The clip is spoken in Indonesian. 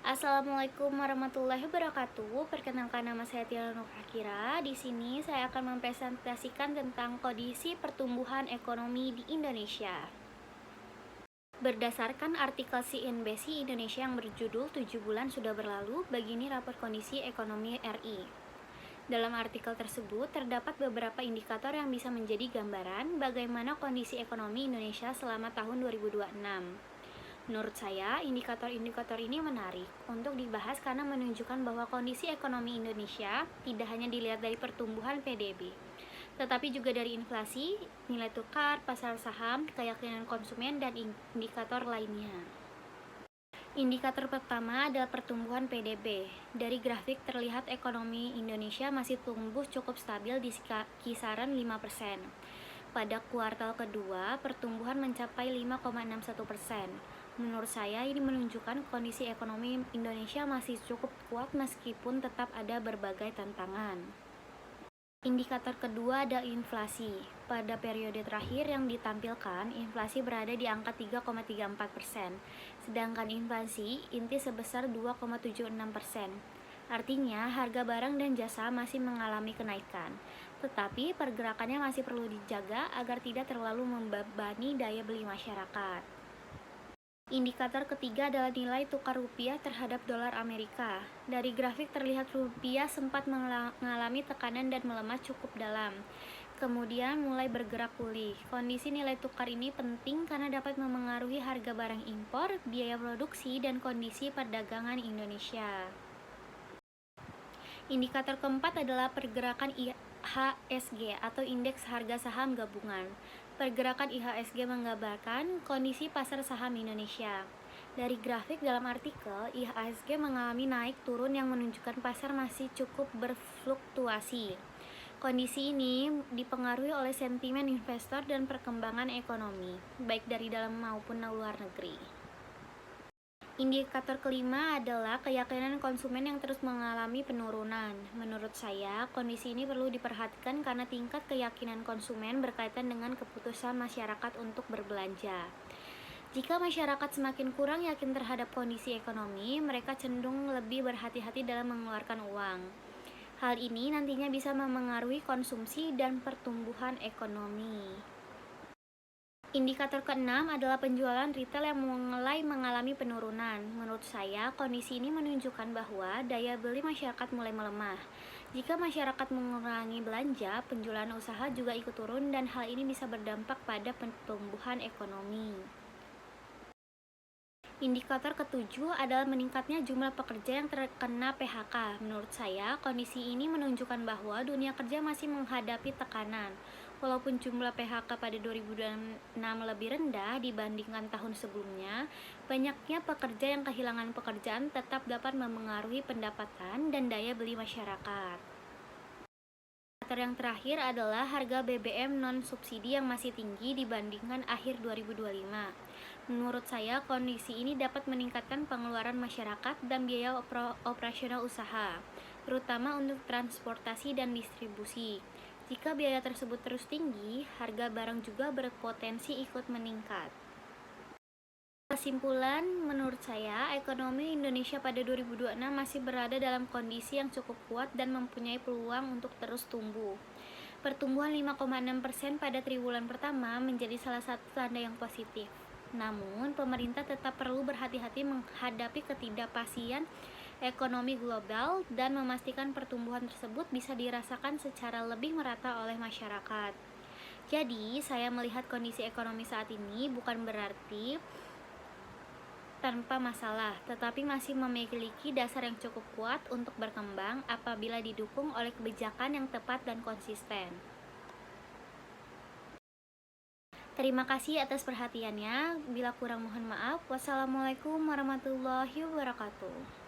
Assalamualaikum warahmatullahi wabarakatuh. Perkenalkan, nama saya Tiara Nur Akira. Di sini saya akan mempresentasikan tentang kondisi pertumbuhan ekonomi di Indonesia. Berdasarkan artikel CNBC Indonesia yang berjudul 7 bulan sudah berlalu, begini rapor kondisi ekonomi RI. Dalam artikel tersebut terdapat beberapa indikator yang bisa menjadi gambaran bagaimana kondisi ekonomi Indonesia selama tahun 2026. Menurut saya, indikator-indikator ini menarik untuk dibahas karena menunjukkan bahwa kondisi ekonomi Indonesia tidak hanya dilihat dari pertumbuhan PDB, tetapi juga dari inflasi, nilai tukar, pasar saham, keyakinan konsumen, dan indikator lainnya. Indikator pertama adalah pertumbuhan PDB. Dari grafik terlihat ekonomi Indonesia masih tumbuh cukup stabil di kisaran 5%. Pada kuartal kedua, pertumbuhan mencapai 5,61%. Menurut saya, ini menunjukkan kondisi ekonomi Indonesia masih cukup kuat meskipun tetap ada berbagai tantangan. Indikator kedua adalah inflasi. Pada periode terakhir yang ditampilkan, inflasi berada di angka 3,34%, sedangkan inflasi inti sebesar 2,76%. Artinya, harga barang dan jasa masih mengalami kenaikan, tetapi pergerakannya masih perlu dijaga agar tidak terlalu membebani daya beli masyarakat. Indikator ketiga adalah nilai tukar rupiah terhadap dolar Amerika. Dari grafik terlihat rupiah sempat mengalami tekanan dan melemah cukup dalam, kemudian mulai bergerak pulih. Kondisi nilai tukar ini penting karena dapat memengaruhi harga barang impor, biaya produksi, dan kondisi perdagangan Indonesia. Indikator keempat adalah pergerakan IHSG atau Indeks Harga Saham Gabungan. Pergerakan IHSG menggambarkan kondisi pasar saham Indonesia. Dari grafik dalam artikel, IHSG mengalami naik turun yang menunjukkan pasar masih cukup berfluktuasi. Kondisi ini dipengaruhi oleh sentimen investor dan perkembangan ekonomi, baik dari dalam maupun luar negeri. Indikator kelima adalah keyakinan konsumen yang terus mengalami penurunan. Menurut saya, kondisi ini perlu diperhatikan karena tingkat keyakinan konsumen berkaitan dengan keputusan masyarakat untuk berbelanja. Jika masyarakat semakin kurang yakin terhadap kondisi ekonomi, mereka cenderung lebih berhati-hati dalam mengeluarkan uang. Hal ini nantinya bisa memengaruhi konsumsi dan pertumbuhan ekonomi. Indikator keenam adalah penjualan retail yang mulai mengalami penurunan. Menurut saya, kondisi ini menunjukkan bahwa daya beli masyarakat mulai melemah. Jika masyarakat mengurangi belanja, penjualan usaha juga ikut turun dan hal ini bisa berdampak pada pertumbuhan ekonomi. Indikator ketujuh adalah meningkatnya jumlah pekerja yang terkena PHK. Menurut saya, kondisi ini menunjukkan bahwa dunia kerja masih menghadapi tekanan. Walaupun jumlah PHK pada 2026 lebih rendah dibandingkan tahun sebelumnya, banyaknya pekerja yang kehilangan pekerjaan tetap dapat memengaruhi pendapatan dan daya beli masyarakat. Indikator yang terakhir adalah harga BBM non-subsidi yang masih tinggi dibandingkan akhir 2025. Menurut saya, kondisi ini dapat meningkatkan pengeluaran masyarakat dan biaya operasional usaha, terutama untuk transportasi dan distribusi. Jika biaya tersebut terus tinggi, harga barang juga berpotensi ikut meningkat. Kesimpulan, menurut saya, ekonomi Indonesia pada 2026 masih berada dalam kondisi yang cukup kuat dan mempunyai peluang untuk terus tumbuh. Pertumbuhan 5,6% pada triwulan pertama menjadi salah satu tanda yang positif. Namun, pemerintah tetap perlu berhati-hati menghadapi ketidakpastian ekonomi global dan memastikan pertumbuhan tersebut bisa dirasakan secara lebih merata oleh masyarakat. Jadi, saya melihat kondisi ekonomi saat ini bukan berarti tanpa masalah, tetapi masih memiliki dasar yang cukup kuat untuk berkembang apabila didukung oleh kebijakan yang tepat dan konsisten. Terima kasih atas perhatiannya. Bila kurang mohon maaf. Wassalamualaikum warahmatullahi wabarakatuh.